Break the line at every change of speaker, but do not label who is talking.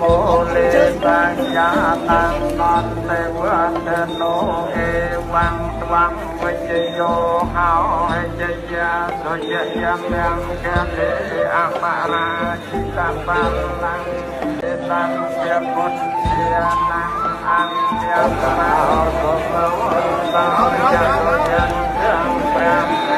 mô lê sa ya tăng non tê vượt tê nô e vang vang vây yo hao hay ya so ya yam yang ca lê a pa ra chi ta pa lang tê tăng tê bút tê năng an tê pa ho so ma ho sa ya so ya yang